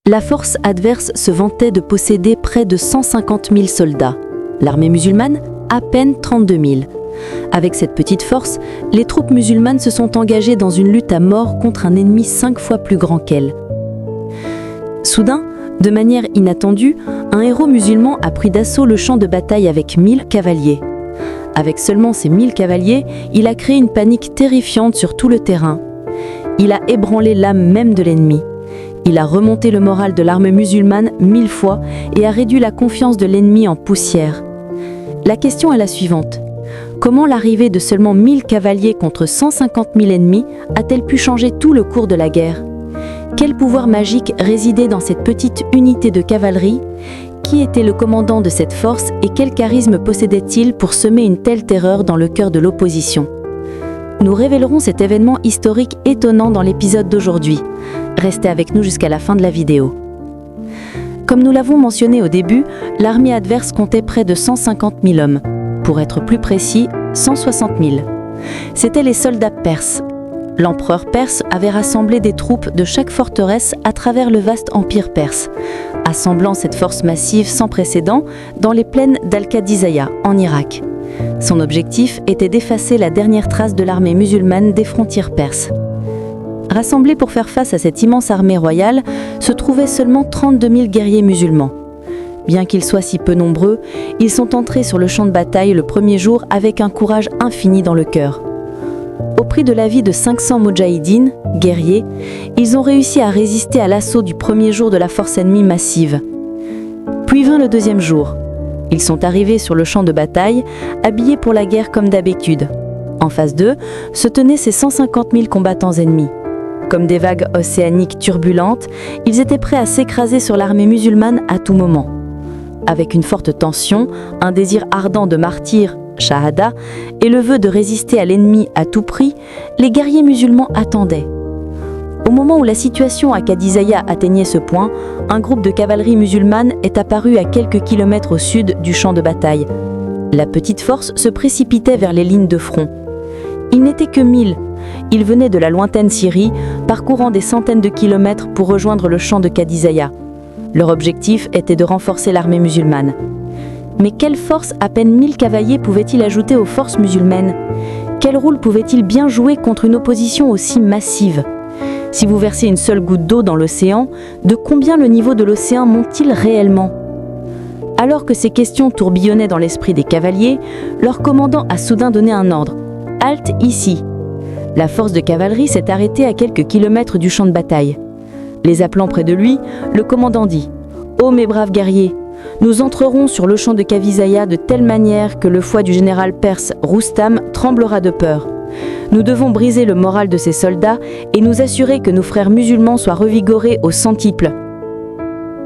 La force adverse se vantait de posséder près de 150 000 soldats. L'armée musulmane, à peine 32 000. Avec cette petite force, les troupes musulmanes se sont engagées dans une lutte à mort contre un ennemi 5 fois plus grand qu'elles. Soudain, de manière inattendue, un héros musulman a pris d'assaut le champ de bataille avec 1000 cavaliers. Avec seulement ces 1000 cavaliers, il a créé une panique terrifiante sur tout le terrain. Il a ébranlé l'âme même de l'ennemi. Il a remonté le moral de l'armée musulmane 1000 fois et a réduit la confiance de l'ennemi en poussière. La question est la suivante. Comment l'arrivée de seulement 1000 cavaliers contre 150 000 ennemis a-t-elle pu changer tout le cours de la guerre ? Quel pouvoir magique résidait dans cette petite unité de cavalerie ? Qui était le commandant de cette force et quel charisme possédait-il pour semer une telle terreur dans le cœur de l'opposition ? Nous révélerons cet événement historique étonnant dans l'épisode d'aujourd'hui. Restez avec nous jusqu'à la fin de la vidéo. Comme nous l'avons mentionné au début, l'armée adverse comptait près de 150 000 hommes. Pour être plus précis, 160 000. C'étaient les soldats perses. L'empereur perse avait rassemblé des troupes de chaque forteresse à travers le vaste empire perse, assemblant cette force massive sans précédent dans les plaines d'Al-Qadisiyah, en Irak. Son objectif était d'effacer la dernière trace de l'armée musulmane des frontières perses. Rassemblés pour faire face à cette immense armée royale, se trouvaient seulement 32 000 guerriers musulmans. Bien qu'ils soient si peu nombreux, ils sont entrés sur le champ de bataille le premier jour avec un courage infini dans le cœur. Au prix de la vie de 500 moudjahidines, guerriers, ils ont réussi à résister à l'assaut du premier jour de la force ennemie massive. Puis vint le deuxième jour. Ils sont arrivés sur le champ de bataille, habillés pour la guerre comme d'habitude. En face d'eux, se tenaient ces 150 000 combattants ennemis. Comme des vagues océaniques turbulentes, ils étaient prêts à s'écraser sur l'armée musulmane à tout moment. Avec une forte tension, un désir ardent de martyr, shahada, et le vœu de résister à l'ennemi à tout prix, les guerriers musulmans attendaient. Au moment où la situation à Qadisiyah atteignait ce point, un groupe de cavalerie musulmane est apparu à quelques kilomètres au sud du champ de bataille. La petite force se précipitait vers les lignes de front. Ils n'étaient que 1000. Ils venaient de la lointaine Syrie, parcourant des centaines de kilomètres pour rejoindre le champ de Qadisiyah. Leur objectif était de renforcer l'armée musulmane. Mais quelle force à peine 1000 cavaliers pouvaient-ils ajouter aux forces musulmanes ? Quel rôle pouvaient-ils bien jouer contre une opposition aussi massive ? Si vous versez une seule goutte d'eau dans l'océan, de combien le niveau de l'océan monte-t-il réellement ? Alors que ces questions tourbillonnaient dans l'esprit des cavaliers, leur commandant a soudain donné un ordre. « Halte ici !» La force de cavalerie s'est arrêtée à quelques kilomètres du champ de bataille. Les appelant près de lui, le commandant dit « Ô mes braves guerriers, nous entrerons sur le champ de Qadisiyah de telle manière que le foie du général perse Roustam tremblera de peur. Nous devons briser le moral de ces soldats et nous assurer que nos frères musulmans soient revigorés au centuple. »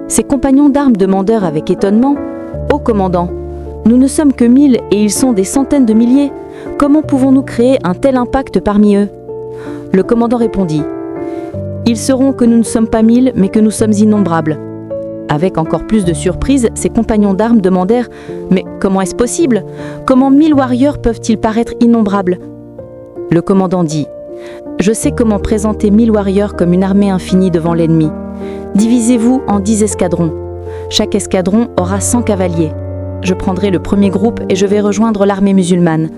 Ses compagnons d'armes demandèrent avec étonnement « Ô commandant, nous ne sommes que 1000 et ils sont des centaines de milliers. Comment pouvons-nous créer un tel impact parmi eux ?» Le commandant répondit « Ils sauront que nous ne sommes pas 1000 mais que nous sommes innombrables. » Avec encore plus de surprise, ses compagnons d'armes demandèrent « Mais comment est-ce possible ? Comment 1000 warriors peuvent-ils paraître innombrables ?» Le commandant dit « Je sais comment présenter 1000 warriors comme une armée infinie devant l'ennemi. Divisez-vous en 10 escadrons. Chaque escadron aura 100 cavaliers. Je prendrai le premier groupe et je vais rejoindre l'armée musulmane.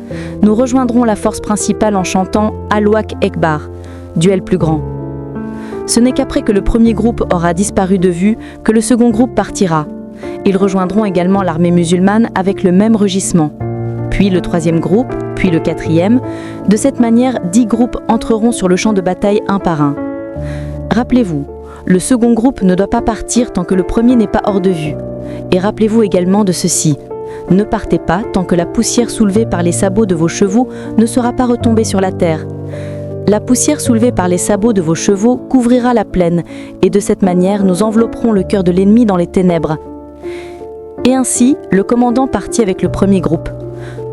Nous rejoindrons la force principale en chantant « Allahu Ekbar », duel plus grand. Ce n'est qu'après que le premier groupe aura disparu de vue que le second groupe partira. Ils rejoindront également l'armée musulmane avec le même rugissement. Puis le troisième groupe, puis le quatrième. De cette manière, 10 groupes entreront sur le champ de bataille un par un. Rappelez-vous, le second groupe ne doit pas partir tant que le premier n'est pas hors de vue. Et rappelez-vous également de ceci. Ne partez pas tant que la poussière soulevée par les sabots de vos chevaux ne sera pas retombée sur la terre. La poussière soulevée par les sabots de vos chevaux couvrira la plaine, et de cette manière nous envelopperons le cœur de l'ennemi dans les ténèbres. Et ainsi, le commandant partit avec le premier groupe.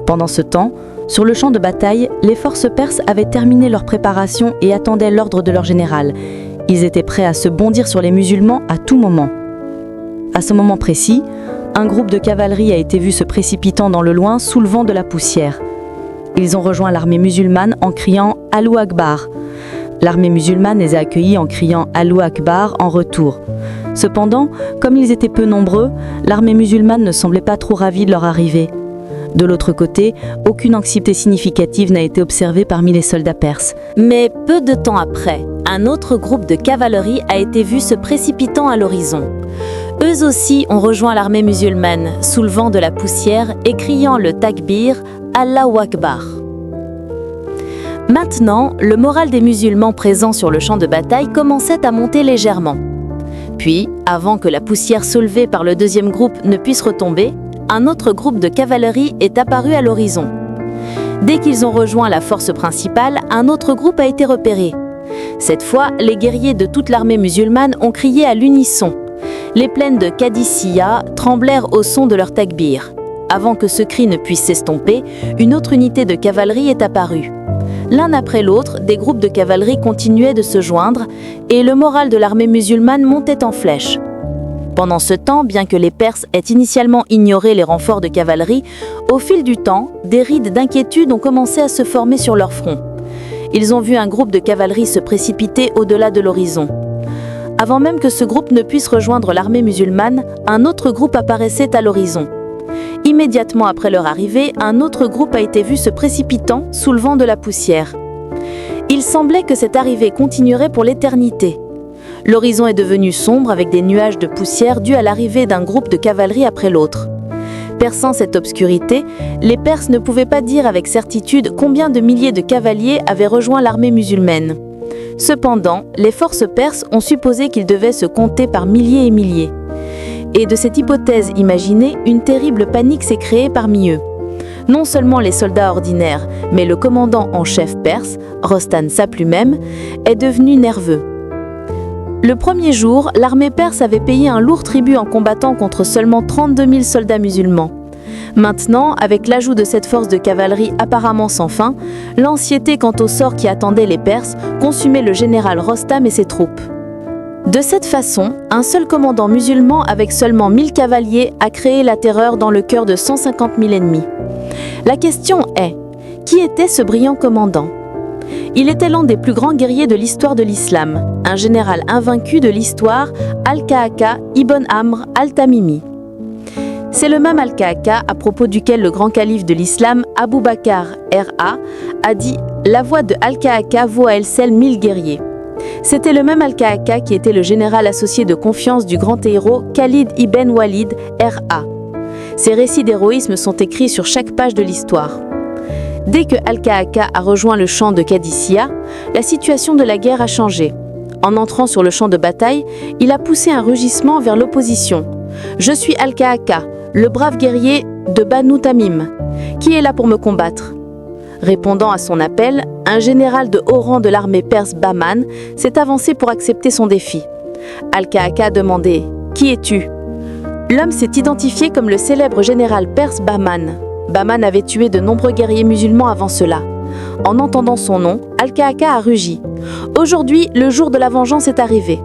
Pendant ce temps, sur le champ de bataille, les forces perses avaient terminé leur préparation et attendaient l'ordre de leur général. Ils étaient prêts à se bondir sur les musulmans à tout moment. À ce moment précis, un groupe de cavalerie a été vu se précipitant dans le loin, soulevant de la poussière. Ils ont rejoint l'armée musulmane en criant « Allahu Akbar ». L'armée musulmane les a accueillis en criant « Allahu Akbar » en retour. Cependant, comme ils étaient peu nombreux, l'armée musulmane ne semblait pas trop ravie de leur arrivée. De l'autre côté, aucune anxiété significative n'a été observée parmi les soldats perses. Mais peu de temps après, un autre groupe de cavalerie a été vu se précipitant à l'horizon. Eux aussi ont rejoint l'armée musulmane, soulevant de la poussière et criant le takbir, Allahu Akbar. Maintenant, le moral des musulmans présents sur le champ de bataille commençait à monter légèrement. Puis, avant que la poussière soulevée par le deuxième groupe ne puisse retomber, un autre groupe de cavalerie est apparu à l'horizon. Dès qu'ils ont rejoint la force principale, un autre groupe a été repéré. Cette fois, les guerriers de toute l'armée musulmane ont crié à l'unisson. Les plaines de Qadisiyah tremblèrent au son de leur takbir. Avant que ce cri ne puisse s'estomper, une autre unité de cavalerie est apparue. L'un après l'autre, des groupes de cavalerie continuaient de se joindre et le moral de l'armée musulmane montait en flèche. Pendant ce temps, bien que les Perses aient initialement ignoré les renforts de cavalerie, au fil du temps, des rides d'inquiétude ont commencé à se former sur leur front. Ils ont vu un groupe de cavalerie se précipiter au-delà de l'horizon. Avant même que ce groupe ne puisse rejoindre l'armée musulmane, un autre groupe apparaissait à l'horizon. Immédiatement après leur arrivée, un autre groupe a été vu se précipitant, soulevant de la poussière. Il semblait que cette arrivée continuerait pour l'éternité. L'horizon est devenu sombre avec des nuages de poussière dus à l'arrivée d'un groupe de cavalerie après l'autre. Perçant cette obscurité, les Perses ne pouvaient pas dire avec certitude combien de milliers de cavaliers avaient rejoint l'armée musulmane. Cependant, les forces perses ont supposé qu'ils devaient se compter par milliers et milliers. Et de cette hypothèse imaginée, une terrible panique s'est créée parmi eux. Non seulement les soldats ordinaires, mais le commandant en chef perse, Rostam Sap lui-même, est devenu nerveux. Le premier jour, l'armée perse avait payé un lourd tribut en combattant contre seulement 32 000 soldats musulmans. Maintenant, avec l'ajout de cette force de cavalerie apparemment sans fin, l'anxiété quant au sort qui attendait les Perses consumait le général Rostam et ses troupes. De cette façon, un seul commandant musulman avec seulement 1000 cavaliers a créé la terreur dans le cœur de 150 000 ennemis. La question est, qui était ce brillant commandant ? Il était l'un des plus grands guerriers de l'histoire de l'islam, un général invaincu de l'histoire, Al-Qaqa ibn Amr al-Tamimi. C'est le même Al-Qaqa à propos duquel le grand calife de l'islam, Abu Bakr R.A., a dit « La voix de Al-Qaqa vaut à elle seule 1000 guerriers ». C'était le même Al-Qaqa qui était le général associé de confiance du grand héros Khalid ibn Walid R.A. Ces récits d'héroïsme sont écrits sur chaque page de l'histoire. Dès que Al-Qaqa a rejoint le champ de Qadisiyah, la situation de la guerre a changé. En entrant sur le champ de bataille, il a poussé un rugissement vers l'opposition. « Je suis Al-Qaqa, le brave guerrier de Banu Tamim. Qui est là pour me combattre ?» Répondant à son appel, un général de haut rang de l'armée perse Bahman s'est avancé pour accepter son défi. Al-Qaqa a demandé « Qui es-tu » L'homme s'est identifié comme le célèbre général perse Bahman. Bahman avait tué de nombreux guerriers musulmans avant cela. En entendant son nom, Al-Qaqa a rugi. Aujourd'hui, le jour de la vengeance est arrivé.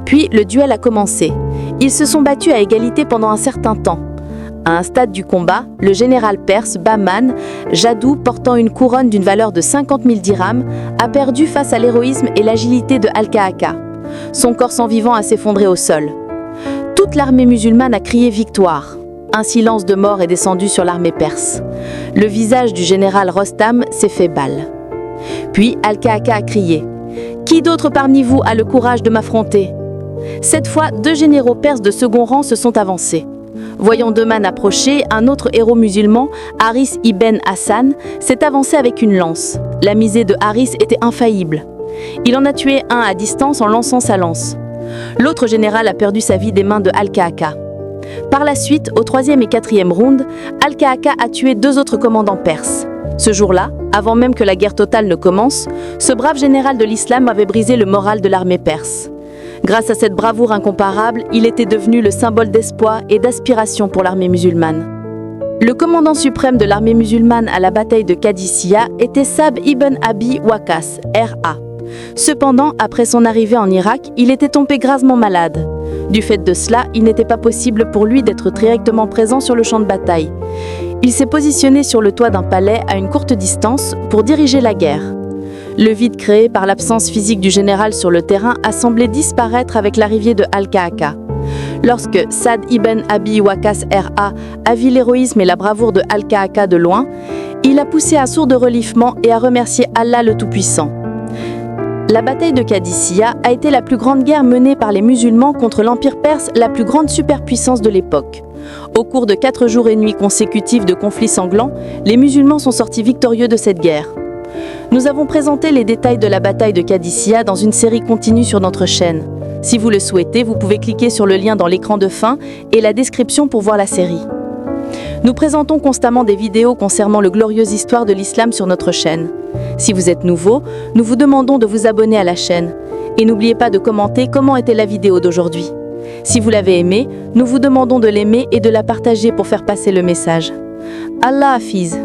Puis le duel a commencé. Ils se sont battus à égalité pendant un certain temps. À un stade du combat, le général perse Bahman, jadou portant une couronne d'une valeur de 50 000 dirhams, a perdu face à l'héroïsme et l'agilité de Al-Qaqa. Son corps sans vivant a s'effondré au sol. Toute l'armée musulmane a crié victoire. Un silence de mort est descendu sur l'armée perse. Le visage du général Rostam s'est fait balle. Puis Al-Qaqa a crié « Qui d'autre parmi vous a le courage de m'affronter ?» Cette fois, 2 généraux perses de second rang se sont avancés. Voyant 2 man approcher, un autre héros musulman, Haris ibn Hassan, s'est avancé avec une lance. La misée de Haris était infaillible. Il en a tué un à distance en lançant sa lance. L'autre général a perdu sa vie des mains de Al-Qaqa. Par la suite, au 3e et 4e round, Al-Qaqa a tué 2 autres commandants perses. Ce jour-là, avant même que la guerre totale ne commence, ce brave général de l'islam avait brisé le moral de l'armée perse. Grâce à cette bravoure incomparable, il était devenu le symbole d'espoir et d'aspiration pour l'armée musulmane. Le commandant suprême de l'armée musulmane à la bataille de Qadisiyah était Sa'd ibn Abi Waqqas, R.A. Cependant, après son arrivée en Irak, il était tombé gravement malade. Du fait de cela, il n'était pas possible pour lui d'être directement présent sur le champ de bataille. Il s'est positionné sur le toit d'un palais à une courte distance pour diriger la guerre. Le vide créé par l'absence physique du général sur le terrain a semblé disparaître avec l'arrivée de Al-Kahaka. Lorsque Saad ibn Abi Waqqas R.A. a vu l'héroïsme et la bravoure de Al-Kahaka de loin, il a poussé à sourd de relifement et a remercié Allah le Tout-Puissant. La bataille de Qadisiyah a été la plus grande guerre menée par les musulmans contre l'Empire perse, la plus grande superpuissance de l'époque. Au cours de 4 jours et nuits consécutifs de conflits sanglants, les musulmans sont sortis victorieux de cette guerre. Nous avons présenté les détails de la bataille de Qadisiyah dans une série continue sur notre chaîne. Si vous le souhaitez, vous pouvez cliquer sur le lien dans l'écran de fin et la description pour voir la série. Nous présentons constamment des vidéos concernant le glorieuse histoire de l'islam sur notre chaîne. Si vous êtes nouveau, nous vous demandons de vous abonner à la chaîne. Et n'oubliez pas de commenter comment était la vidéo d'aujourd'hui. Si vous l'avez aimée, nous vous demandons de l'aimer et de la partager pour faire passer le message. Allah Hafiz.